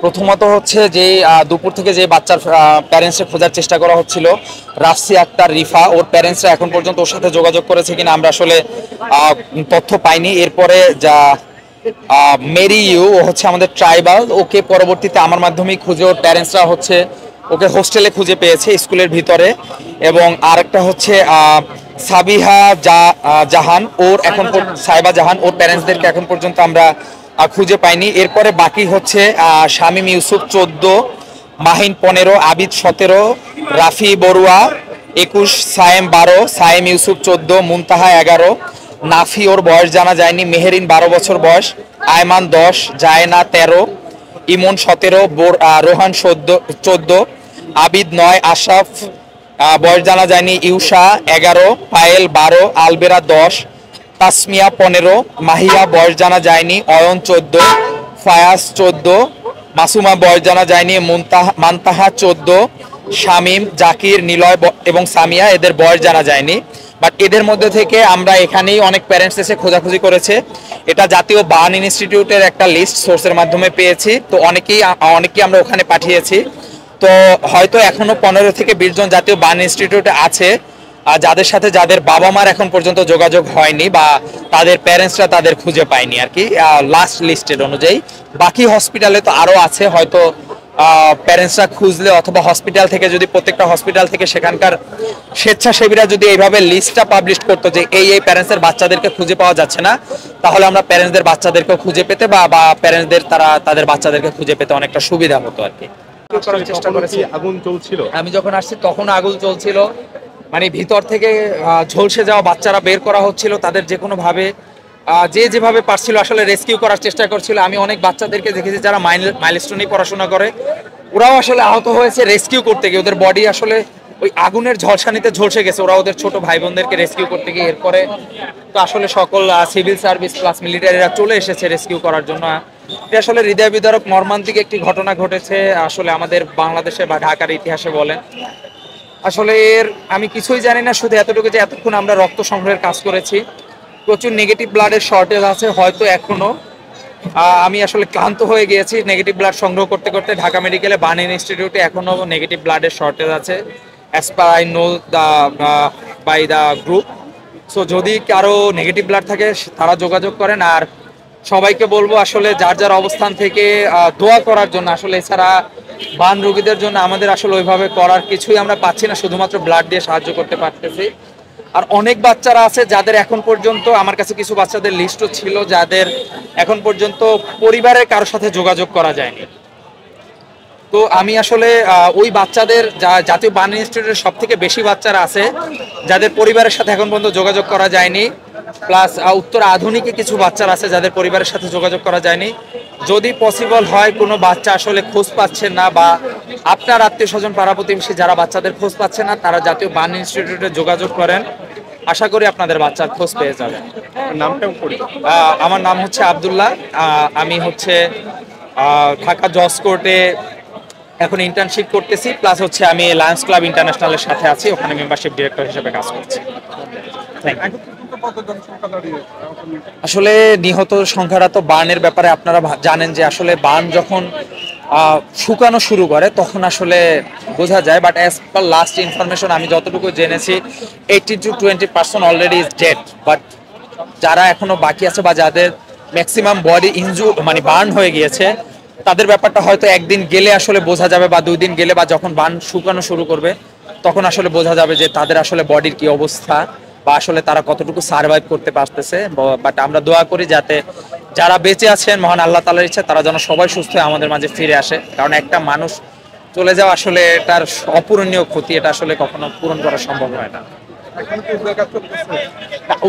প্রথমত হচ্ছে যে দুপুর থেকে যে বাচ্চার প্যারেন্টসকে খোঁজার চেষ্টা করা হচ্ছিল, রাফসি আক্তার রিফা, ওর প্যারেন্টসরা এখন পর্যন্ত ওর সাথে যোগাযোগ করেছে কিনা আমরা আসলে তথ্য পাইনি। এরপরে যা মেরি ইউ, ও হচ্ছে আমাদের ট্রাইবাল, ওকে পরবর্তীতে আমার মাধ্যমেই খুঁজে ওর প্যারেন্টসরা হচ্ছে ওকে হোস্টেলে খুঁজে পেয়েছে স্কুলের ভিতরে। এবং আরেকটা হচ্ছে সাবিহা জাহান, ওর এখন সাইবা জাহান, ওর প্যারেন্টসদেরকে এখন পর্যন্ত আমরা খুঁজে পাইনি। এরপরে বাকি হচ্ছে শামীম ইউসুফ 14, মাহিন 15, আবিদ 17, রাফি বড়ুয়া 21, সায়েম 12, সায়েম ইউসুফ 14, মুনতাহা 11, নাফি ওর বয়স জানা যায়নি, মেহেরিন 12 বছর বয়স, আয়মান 10, জায়না 13, ইমন 17, রোহান 14, আবিদ 9, আশরাফ বয়স জানা যায়নি, ইউসা 11, পায়েল 12, আলবেরা 10, তাসমিয়া 15, মাহিয়া বয়স জানা যায়নি, অয়ন 14, ফায়াজ 14, মাসুমা বয়স জানা যায়নি, মান্তাহা 14, শামীম, জাকির, নিলয় এবং সামিয়া, এদের বয়স জানা যায়নি। বাট এদের মধ্যে থেকে আমরা এখানেই অনেক প্যারেন্টস এসে খোঁজাখুঁজি করেছে। এটা জাতীয় বার্ন ইনস্টিটিউটের একটা লিস্ট সোর্সের মাধ্যমে পেয়েছি, তো অনেকেই আমরা ওখানে পাঠিয়েছি। তো হয়তো এখনো 15 থেকে 20 জন জাতীয় বার্ন ইনস্টিটিউটে আছে যাদের সাথে যাদের বাবা মার এখন পর্যন্ত যোগাযোগ হয়নি বা তাদের প্যারেন্টসরা তাদের খুঁজে পায়নি আর কি, লাস্ট লিস্টেড অনুযায়ী। বাকি হসপিটালে তো আরও আছে, হয়তো প্যারেন্টসরা খুঁজলে অথবা হসপিটাল থেকে যদি প্রত্যেকটা হসপিটাল থেকে সেখানকার স্বেচ্ছাসেবীরা যদি এইভাবে লিস্টটা পাবলিশ করতো যে এই প্যারেন্টসের বাচ্চাদেরকে খুঁজে পাওয়া যাচ্ছে না, তাহলে আমরা প্যারেন্টসদের বাচ্চাদেরকে খুঁজে পেতে বা প্যারেন্টসদের তাদের বাচ্চাদেরকে খুঁজে পেতে অনেকটা সুবিধা হতো আর কি। চেষ্টা করেছি। আগুন চলছিল, আমি যখন আসছি তখন আগুন চলছিল, মানে ভিতর থেকে ঝলসে যাওয়া বাচ্চারা বের করা হচ্ছিল, তাদের যে কোনো ভাবে যেভাবে পারছিল আসলে রেস্কিউ করার চেষ্টা করছিল। আমি অনেক বাচ্চাদেরকে দেখেছি যারা মাইলস্টোনে পড়াশোনা করে, ওরাও আসলে আহত হয়েছে রেস্কিউ করতে গিয়ে, ওদের বডি আসলে ওই আগুনের ঝলসানিতে ঝলসে গেছে, ওরা ওদের ছোট ভাই বোনদেরকে রেস্কিউ করতে গিয়ে। এরপরে তো আসলে সকল সিভিল সার্ভিস প্লাস মিলিটারিরা চলে এসেছে রেস্কিউ করার জন্য। এটা আসলে হৃদয় বিদারক মর্মান্তিক একটি ঘটনা ঘটেছে আসলে আমাদের বাংলাদেশে বা ঢাকার ইতিহাসে বলেন। আসলে আমি কিছুই জানি না, শুধু এতটুকু যে এতক্ষণ আমরা রক্ত সংগ্রহের কাজ করেছি, প্রচুর নেগেটিভ ব্লাডের শর্টেজ আছে, হয়তো এখনো আমি আসলে ক্লান্ত হয়ে গিয়েছি নেগেটিভ ব্লাড সংগ্রহ করতে করতে। ঢাকা মেডিকেলে বার্ন ইনস্টিটিউটে এখনো নেগেটিভ ব্লাডের শর্টেজ আছে, as per I know by the group. So যদি কারো নেগেটিভ ব্লাড থাকে তারা যোগাযোগ করেন। আর সবাইকে বলবো আসলে যার যার অবস্থান থেকে দোয়া করার জন্য, আসলে এছাড়া বার্ন রোগীদের জন্য আমাদের আসলে ওইভাবে করার কিছুই আমরা পাচ্ছি না, শুধুমাত্র ব্লাড দিয়ে সাহায্য করতে পারতেছি। আর অনেক বাচ্চারা আছে যাদের এখন পর্যন্ত, আমার কাছে কিছু বাচ্চাদের লিস্টও ছিল যাদের এখন পর্যন্ত পরিবারের কারোর সাথে যোগাযোগ করা যায়নি। তো আমি আসলে ওই বাচ্চাদের, জাতীয় বার্ন ইনস্টিটিউটের সব থেকে বেশি বাচ্চারা আছে যাদের পরিবারের সাথে এখন পর্যন্ত যোগাযোগ করা যায়নি, প্লাস উত্তর আধুনিকে কিছু বাচ্চারা আছে যাদের পরিবারের সাথে যোগাযোগ করা যায়নি। যদি পসিবল হয় কোনো বাচ্চা আসলে খোঁজ পাচ্ছেন না, বা আপনার আত্মীয় স্বজন পাড়া প্রতিবেশী যারা বাচ্চাদের খোঁজ পাচ্ছে না, তারা জাতীয় বার্ন ইনস্টিটিউটে যোগাযোগ করেন, আশা করি আপনাদের বাচ্চার খোঁজ পেয়ে যাবেন। আমার নাম হচ্ছে আব্দুল্লাহ, আমি হচ্ছে ঢাকা জজ কোর্টে এখন ইন্টার্নশিপ করতেছি, প্লাস হচ্ছে আমি লায়ন্স ক্লাব ইন্টারন্যাশনালের সাথে আছি, ওখানে মেম্বারশিপ ডিরেক্টর হিসেবে কাজ করছি। আসলে নিহত সংখ্যাটা তো বার্নের ব্যাপারে আপনারা জানেন যে আসলে বার্ন যখন শুকানো শুরু করে তখন আসলে বোঝা যায়, but as per last information আমি যতটুকু জেনেছি 80 to 20% already is dead. But যারা এখনো বাকি আছে বা যাদের ম্যাক্সিমাম বডি মানে বার্ন হয়ে গিয়েছে, তাদের ব্যাপারটা হয়তো একদিন গেলে আসলে বোঝা যাবে, বা 2 দিন গেলে, বা যখন বার্ন শুকানো শুরু করবে তখন আসলে বোঝা যাবে যে তাদের আসলে বডির কি অবস্থা বা আসলে তারা কতটুকু সার্ভাইভ করতে পারতেছে। বাট আমরা দোয়া করি যাতে যারা বেঁচে আছেন মহান আল্লাহ তাআলার ইচ্ছা তারা যেন সবাই সুস্থ হয়ে আমাদের মাঝে ফিরে আসে, কারণ একটা মানুষ চলে যাওয়া আসলে এটার অপূরণীয় ক্ষতি, এটা আসলে কখনো পূরণ করা সম্ভব হয় না।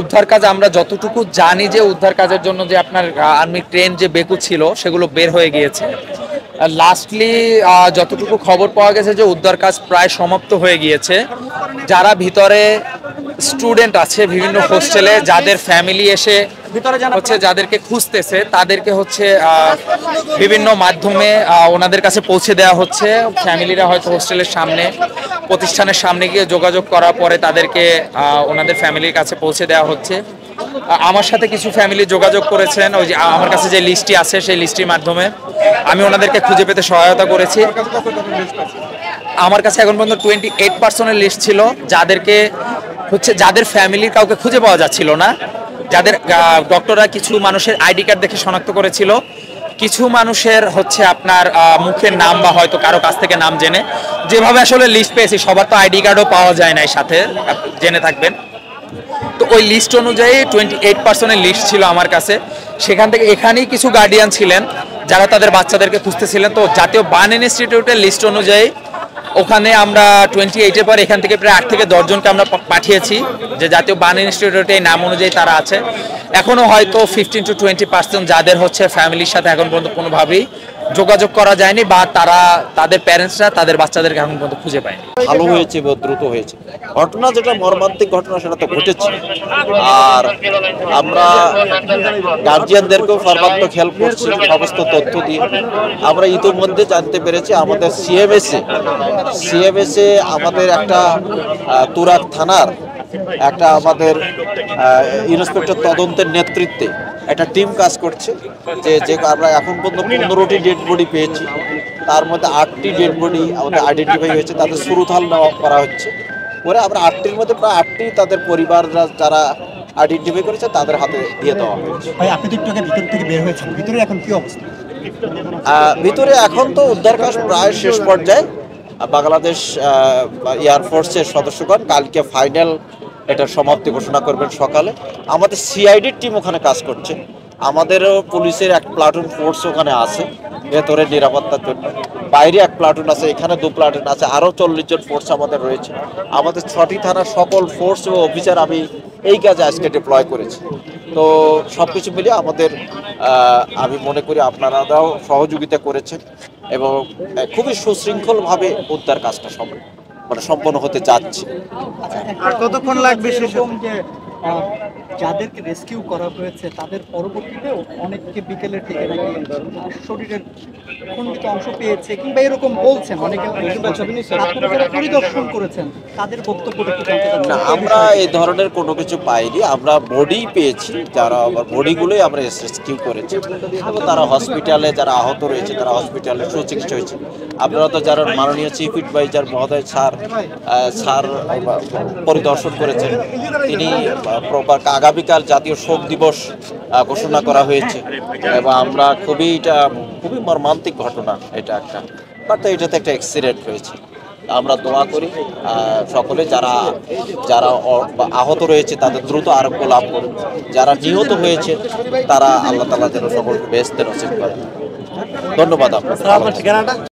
উদ্ধার কাজ আমরা যতটুকু জানি যে উদ্ধার কাজের জন্য যে আপনার আর্মি ট্রেন যে বেকু ছিল সেগুলো বের হয়ে গিয়েছে। লাস্টলি যতটুকু খবর পাওয়া গেছে যে উদ্ধার কাজ প্রায় সমাপ্ত হয়ে গিয়েছে। যারা ভিতরে স্টুডেন্ট আছে বিভিন্ন হোস্টেলে, যাদের ফ্যামিলি এসে হচ্ছে যাদেরকে খুঁজতেছে, তাদেরকে হচ্ছে বিভিন্ন মাধ্যমে ওনাদের কাছে পৌঁছে দেওয়া হচ্ছে। ফ্যামিলিরা হয়তো হোস্টেলের সামনে, প্রতিষ্ঠানের সামনে গিয়ে যোগাযোগ করার পরে তাদেরকে ওনাদের ফ্যামিলির কাছে পৌঁছে দেওয়া হচ্ছে। আমার সাথে কিছু ফ্যামিলি যোগাযোগ করেছেন, ওই যে আমার কাছে যে লিস্টটি আছে সেই লিস্টটির মাধ্যমে আমি ওনাদেরকে খুঁজে পেতে সহায়তা করেছি। আমার কাছে এখন পর্যন্ত 28% লিস্ট ছিল, যাদেরকে হচ্ছে যাদের ফ্যামিলির কাউকে খুঁজে পাওয়া যাচ্ছিল না, যাদের ডক্টররা কিছু মানুষের আইডি কার্ড দেখে শনাক্ত করেছিল, কিছু মানুষের হচ্ছে আপনার মুখের নাম বা হয়তো কারো কাছ থেকে নাম জেনে, যেভাবে আসলে লিস্ট পেয়েছি সবার তো আইডি কার্ডও পাওয়া যায় না, সাথে জেনে থাকবেন। তো ওই লিস্ট অনুযায়ী 28% লিস্ট ছিল আমার কাছে। সেখান থেকে এখানেই কিছু গার্ডিয়ান ছিলেন যারা তাদের বাচ্চাদেরকে খুঁজতেছিলেন। তো জাতীয় বার্ন ইনস্টিটিউটের লিস্ট অনুযায়ী ওখানে আমরা 28-এর পর এখান থেকে প্রায় 8 থেকে 10 জনকে আমরা পাঠিয়েছি, যে জাতীয় বার্ন ইনস্টিটিউটে নাম অনুযায়ী তারা আছে। এখনো হয়তো 15-20% যাদের হচ্ছে ফ্যামিলির সাথে এখন পর্যন্ত কোনোভাবেই যোগাযোগ করা যায়নি, বা তারা তাদের প্যারেন্টসরা তাদের বাচ্চাদেরকে এখন পর্যন্ত খুঁজে পায়নি। ভালো হয়েছে বা দ্রুত হয়েছে। ঘটনা যেটা মর্মান্তিক ঘটনা সেটা তো ঘটেছে, আর আমরা গার্জিয়ানদেরকেও সর্বাত্মক হেল্প করছি সমস্ত তথ্য দিয়ে। আমরা ইতিমধ্যে জানতে পেরেছি আমাদের সিএমএসে আমাদের একটা তুরাগ থানার একটা আমাদের ইন্সপেক্টর তদন্তের নেতৃত্বে একটা টিম কাজ করছে, যে আমরা এখন পর্যন্ত 15টি ডেড বডি পেয়েছি, তার মধ্যে 8টি ডেড বডি আমাদের আইডেন্টিফাই হয়েছে, তাদের সুরুথাল নেওয়া করা হচ্ছে। পরে আমরা 8টির মধ্যে প্রায় 8টি তাদের পরিবাররা যারা আইডেন্টিফাই করেছে তাদের হাতে দিয়ে দেওয়া হয়েছে। ভাই, আপনি তো একটু আগে ভিতর থেকে বের হয়েছেন, ভিতরে এখন কি অবস্থা? ভিতরে এখন তো উদ্ধার কাজ প্রায় শেষ পর্যায়ে। বাংলাদেশ এয়ারফোর্সের সদস্যগণ কালকে ফাইনাল এটার সমাপ্তি ঘোষণা করবেন সকালে। আমাদের সিআইডির টিম ওখানে কাজ করছে, আমাদেরও পুলিশের এক প্লাটুন ফোর্স ওখানে আছে ভেতরে নিরাপত্তার জন্য, বাইরে এক প্লাটুন আছে, এখানে 2 প্লাটুন আছে, আরও 40 জন ফোর্স আমাদের রয়েছে। আমাদের 6টি থানার সকল ফোর্স ও অফিসার আমি এই কাজে আজকে ডিপ্লয় করেছি। তো সব কিছু মিলিয়ে আমাদের আমি মনে করি আপনারাও সহযোগিতা করেছেন এবং খুবই সুশৃঙ্খলভাবে উদ্ধার কাজটা সম্পন্ন হতে যাচ্ছে। আর কতক্ষণ লাগবে সেরকম যে যাদেরকে রেস্কিউ করা হয়েছে তাদের পরবর্তীতেও অনেককে বিকেলের দিকে নাকি শরীরের খণ্ডিত অংশ পেয়েছে কিংবা এরকম বলছেন অনেকে, আপনারা যারা পরিদর্শন করেছেন তাদের বক্তব্যটা একটু জানতে চাচ্ছি। না, আমরা এই ধরনের কোনো কিছু পাইনি, আমরা বডি পেয়েছি, যারা বডিগুলোই আমরা রেস্কিউ করেছি এবং তারা হসপিটালে যারা আহত রয়েছে তারা হসপিটালে সুচিকিৎসা হয়েছে। আপনারা তো যারা মাননীয় চিফ অ্যাডভাইজার মহোদয় স্যার পরিদর্শন করেছেন, তিনি আগামীকাল জাতীয় শোক দিবস ঘোষণা করা হয়েছে এবং আমরা খুবই মর্মান্তিক ঘটনা এটা একটা, বাট এটাতে একটা অ্যাক্সিডেন্ট হয়েছে। আমরা দোয়া করি সকলে যারা আহত রয়েছে তাদের দ্রুত আরোগ্য লাভ করুন, যারা নিহত হয়েছে তারা আল্লাহ তাআলা যেন সকলকে বেহেশতে নসিব করেন। ধন্যবাদ আপনাদের।